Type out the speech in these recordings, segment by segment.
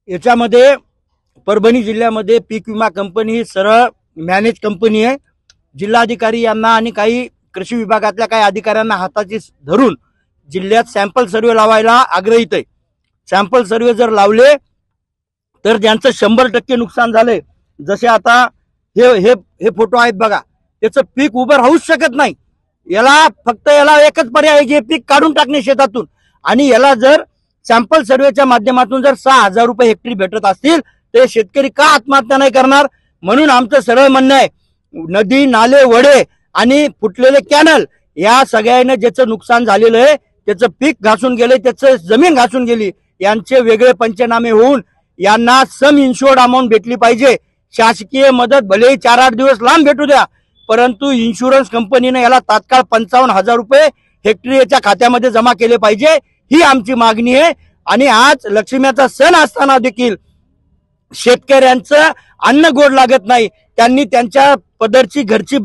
याच्यामध्ये परभणी जिल्ह्यामध्ये पीक विमा कंपनी ही सरळ मॅनेज कंपनी आहे। जिल्हाधिकारी यांना आणि काही कृषी विभागातल्या काही अधिकाऱ्यांना हाताची धरून जिल्ह्यात सॅम्पल सर्वे लावायला आग्रहित आहे। सॅम्पल सर्वे जर लावले तर ज्यांचं 100% नुकसान झालंय, जसे आता हे फोटो आहेत बघा, त्याचं पीक उभं राहूच शकत नाही। याला एकच पर्याय आहे की पीक काढून टाकणे शेतातून। आणि याला जर सॅम्पल सर्वेच्या माध्यमातून जर 6,000 रुपये हेक्टरी भेटत असतील ते शेतकरी का आत्महत्या नाही करणार? म्हणून आमचं सरळ म्हणणं आहे, नदी नाले वडे आणि फुटलेले कॅनल या सगळ्यांना ज्याचं नुकसान झालेलं आहे, त्याचं पीक घासून गेले, त्याचं जमीन घासून गेली, यांचे वेगळे पंचनामे होऊन यांना सम इन्शुअर्ड अमाऊंट भेटली पाहिजे। शासकीय मदत भले 4-8 दिवस लांब भेटू द्या, परंतु इन्शुरन्स कंपनीने याला तात्काळ 55,000 रुपये हेक्टरी याच्या खात्यामध्ये जमा केले पाहिजे, ही आमची मागणी आहे। आणि आज लक्ष्मीचा सण असताना देखील शेतकऱ्यांचं अन्न गोड लागत नाही, त्यांनी त्यांच्या पदरची घरची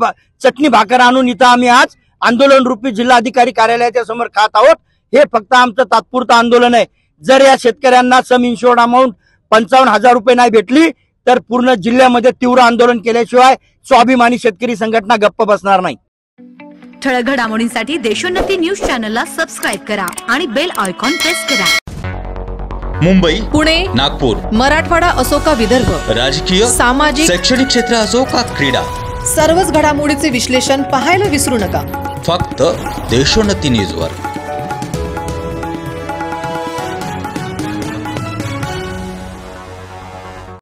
चटणी भाकर आणून इथं आम्ही आज आंदोलन रूपी जिल्हाधिकारी कार्यालयाच्या समोर खात आहोत। हे फक्त आमचं तात्पुरतं आंदोलन आहे। जर या शेतकऱ्यांना सम इन्शुअर्ड अमाऊंट 55,000 रुपये नाही भेटली तर पूर्ण जिल्ह्यामध्ये तीव्र आंदोलन केल्याशिवाय स्वाभिमानी शेतकरी संघटना गप्प बसणार नाही। ठळक घडामोडींसाठी देशोन्नती न्यूज चॅनलला सबस्क्राइब करा आणि बेल आयकॉन प्रेस करा। मुंबई, पुणे, नागपूर, मराठवाडा असो का विदर्भ, राजकीय, सामाजिक, शैक्षणिक क्षेत्र असो का क्रीडा, सर्वच घडामोडीचे विश्लेषण पाहायला विसरू नका। फक्त देशोन्नती न्यूजवर।